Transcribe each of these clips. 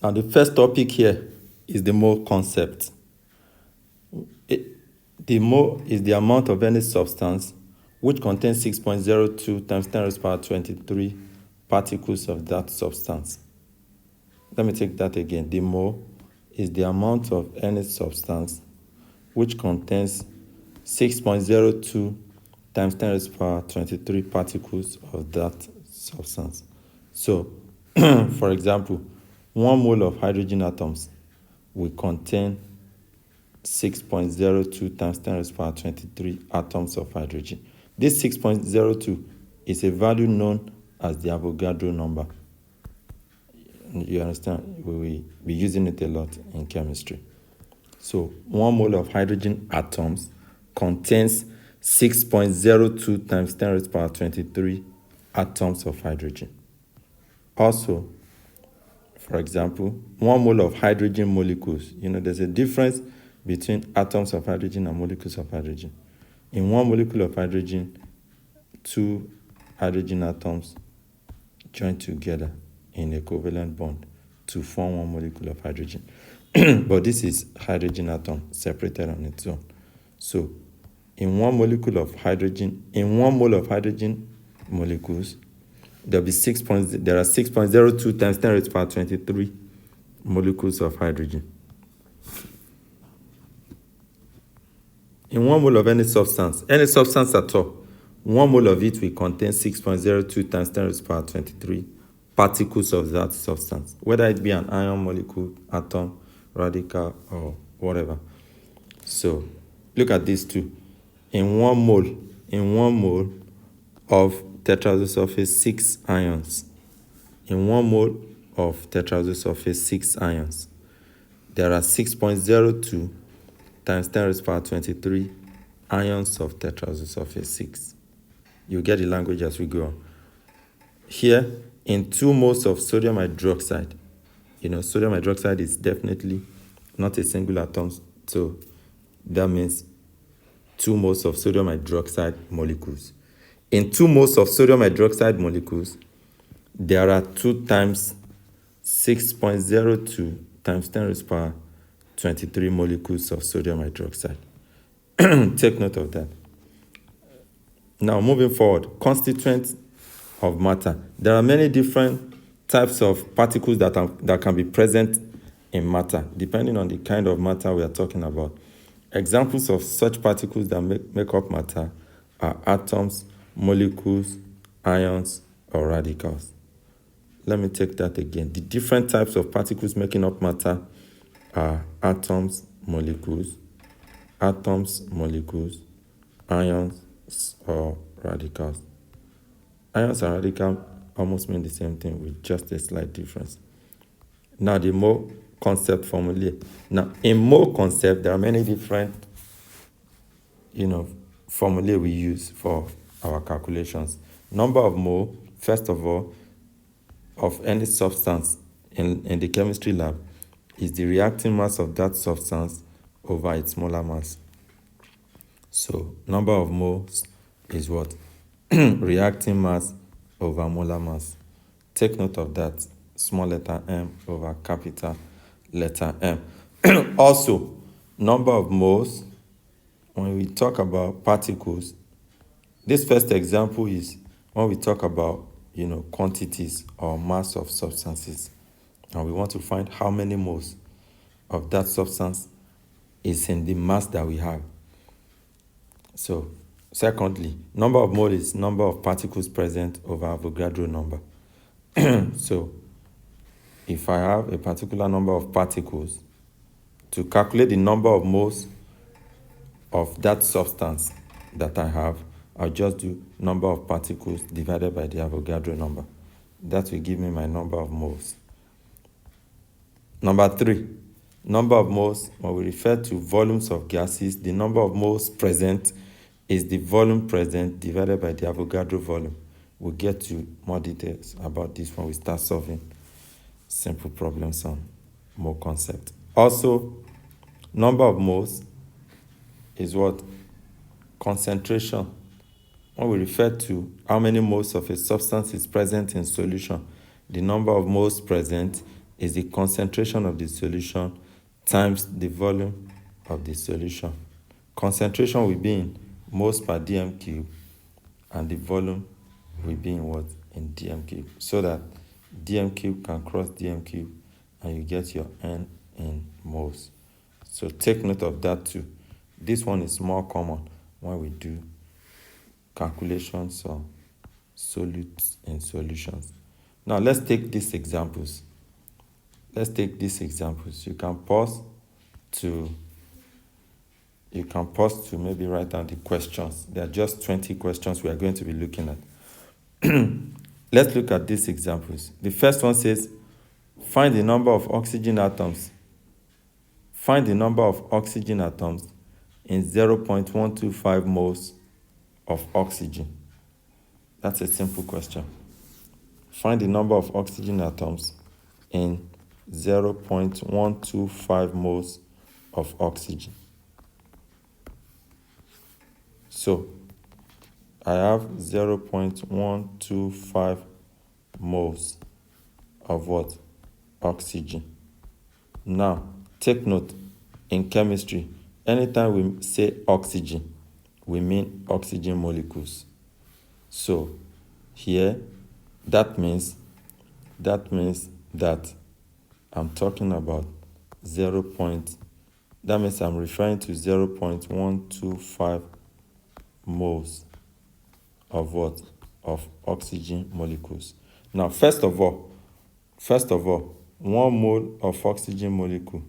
Now, the first topic here is the mole concept. The mole is the amount of any substance which contains 6.02 times 10 raised to the power 23 particles of that substance. Let me take that again. The mole is the amount of any substance which contains 6.02 times 10 raised to the power 23 particles of that substance. So, for example, 1 mole of hydrogen atoms will contain 6.02 times 10 raised to the power 23 atoms of hydrogen. This 6.02 is a value known as the Avogadro number. You understand? We will be using it a lot in chemistry. So 1 mole of hydrogen atoms contains 6.02 times 10 raised to the power 23 atoms of hydrogen. Also, for example, 1 mole of hydrogen molecules. There's a difference between atoms of hydrogen and molecules of hydrogen. In 1 molecule of hydrogen, 2 hydrogen atoms join together in a covalent bond to form 1 molecule of hydrogen. But this is hydrogen atom separated on its own. So, in 1 molecule of hydrogen, in 1 mole of hydrogen molecules, there are 6.02 times 10 raised to the power 23 molecules of hydrogen. In 1 mole of any substance at all, 1 mole of it will contain 6.02 times 10 raised to the power 23 particles of that substance, whether it be an ion molecule, atom, radical, or whatever. So, look at these two. In 1 mole of tetraoxosulfate 6 ions, in 1 mole of tetraoxosulfate 6 ions, there are 6.02 times 10 raised to the power 23 ions of tetraoxosulfate 6. You get the language as we go on. Here, in 2 moles of sodium hydroxide, sodium hydroxide is definitely not a single atom, so that means 2 moles of sodium hydroxide molecules. In 2 moles of sodium hydroxide molecules, there are 2 times 6.02 times 10 raised to the power 23 molecules of sodium hydroxide. Take note of that. Now, moving forward, constituents of matter. There are many different types of particles that can be present in matter, depending on the kind of matter we are talking about. Examples of such particles that make up matter are atoms, molecules, ions, or radicals. Let me take that again. The different types of particles making up matter are atoms, molecules, ions, or radicals. Ions and radicals almost mean the same thing with just a slight difference. Now, the mole concept formulae. Now, in mole concept, there are many different, formulae we use for our calculations. Number of mole, first of all, of any substance in the chemistry lab is the reacting mass of that substance over its molar mass. So, number of moles is what? Reacting mass over molar mass. Take note of that. Small letter m over capital letter M. Also, number of moles, when we talk about particles, this first example is when we talk about, quantities or mass of substances. And we want to find how many moles of that substance is in the mass that we have. So, secondly, number of moles is number of particles present over Avogadro number. So, if I have a particular number of particles, to calculate the number of moles of that substance that I have, I'll just do number of particles divided by the Avogadro number. That will give me my number of moles. Number 3, number of moles, when we refer to volumes of gases, the number of moles present is the volume present divided by the Avogadro volume. We'll get to more details about this when we start solving simple problems on mole concept. Also, number of moles is what? Concentration. When we refer to how many moles of a substance is present in solution, the number of moles present is the concentration of the solution times the volume of the solution. Concentration will be in moles per dm cube, and the volume will be in what? In dm cube, so that dm cube can cross dm cube and you get your n in moles. So take note of that too. This one is more common when we do calculations on solutes in solutions. Now let's take these examples. You can pause to maybe write down the questions. There are just 20 questions we are going to be looking at. Let's look at these examples. The first one says, find the number of oxygen atoms. Find the number of oxygen atoms in 0.125 moles of oxygen. That's a simple question. Find the number of oxygen atoms in 0.125 moles of oxygen. So I have 0.125 moles of what? Oxygen. Now, take note, in chemistry, anytime we say oxygen, we mean oxygen molecules. So here, that means that I'm talking about that means I'm referring to 0.125 moles of what? Of oxygen molecules. Now, first of all, 1 mole of oxygen molecule.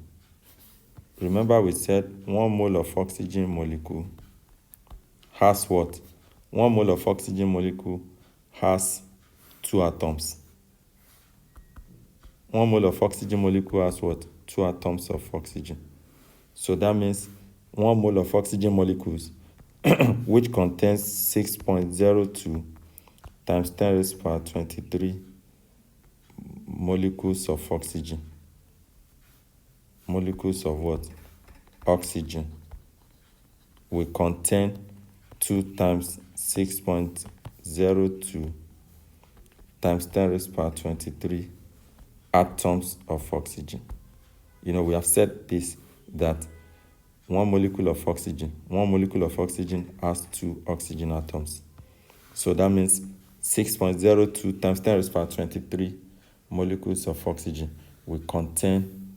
Remember we said 1 mole of oxygen molecule has what? 1 mole of oxygen molecule has 2 atoms. 1 mole of oxygen molecule has what? 2 atoms of oxygen. So that means 1 mole of oxygen molecules which contains 6.02 times 10 raised power 23 molecules of oxygen. Molecules of what? Oxygen will contain 2 times 6.02 times 10 raised power 23 atoms of oxygen. We have said this, that 1 molecule of oxygen has 2 oxygen atoms. So that means 6.02 times 10 raised power 23 molecules of oxygen will contain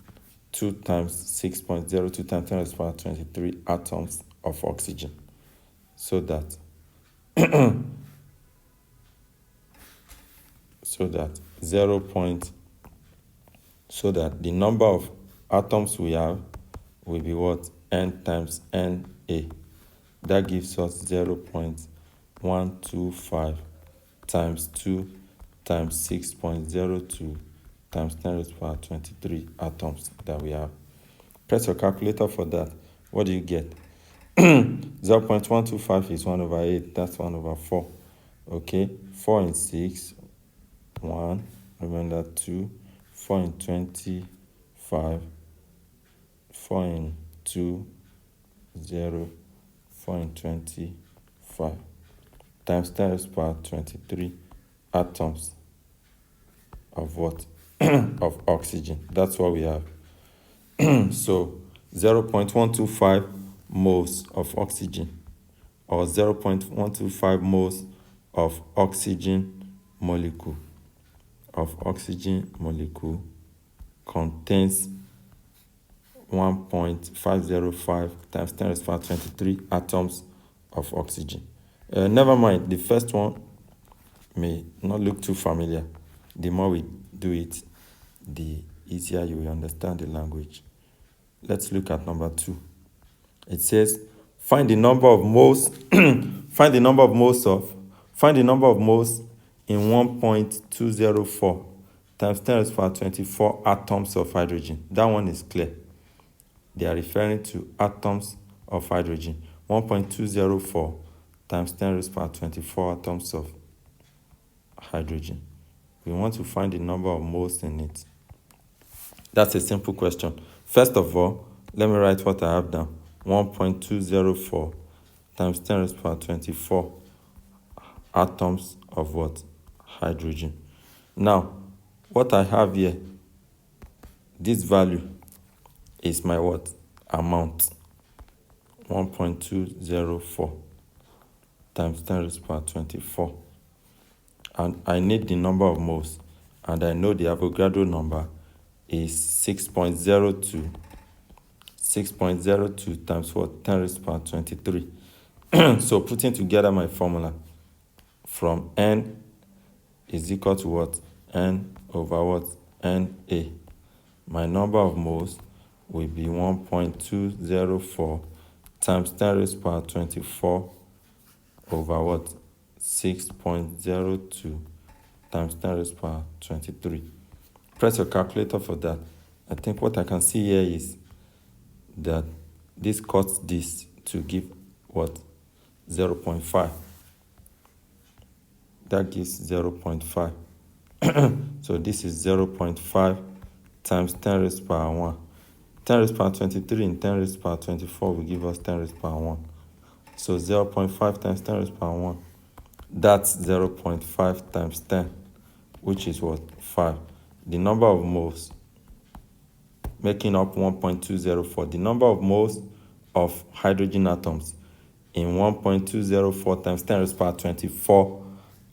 2 times 6.02 times 10 raised power 23 atoms of oxygen. So that the number of atoms we have will be what? N times Na. That gives us 0.125 times 2 times 6.02 times 10 raised to the power 23 atoms that we have. Press your calculator for that. What do you get? 0.125 is 1 over 8. That's 1 over 4. Okay, 4 in 6, 1. Remember 2. 4 in 25. 4 in 2, 0. 4 in 25. Times 10 raised to the power 23 atoms of what? Of oxygen. That's what we have. So 0.125 moles of oxygen, or 0.125 moles of oxygen molecule contains 1.505 times 10 raised to the power 23 atoms of oxygen. Never mind, the first one may not look too familiar. The more we do it, the easier you will understand the language. Let's look at number 2. It says, find the number of moles in 1.204 times 10 raised to the power 24 atoms of hydrogen. That one is clear. They are referring to atoms of hydrogen. 1.204 times 10 raised to the power 24 atoms of hydrogen. We want to find the number of moles in it. That's a simple question. First of all, let me write what I have down. 1.204 times 10 raised to the power 24 atoms of what? Hydrogen. Now, what I have here this value is my what? Amount. 1.204 times 10 raised to the power 24. And I need the number of moles. And I know the Avogadro number is 6.02. 6.02 times what? 10 raised to the power 23. So putting together my formula from N is equal to what? N over what? Na. My number of moles will be 1.204 times 10 raised to the power 24 over what? 6.02 times 10 raised to the power 23. Press your calculator for that. I think what I can see here is that this cuts this to give what? 0.5. That gives 0.5. So this is 0.5 times 10 raised to the power 1. 10 raised to the power 23 and 10 raised to the power 24 will give us 10 raised to the power 1. So 0.5 times 10 raised to the power 1. That's 0.5 times 10, which is what? 5. The number of moles making up 1.204. The number of moles of hydrogen atoms in 1.204 times 10 raised to the power 24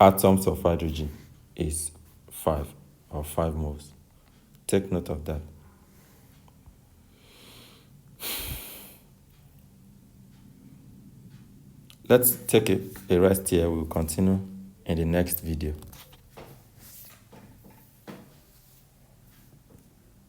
atoms of hydrogen is 5, or 5 moles. Take note of that. Let's take a rest here. We'll continue in the next video.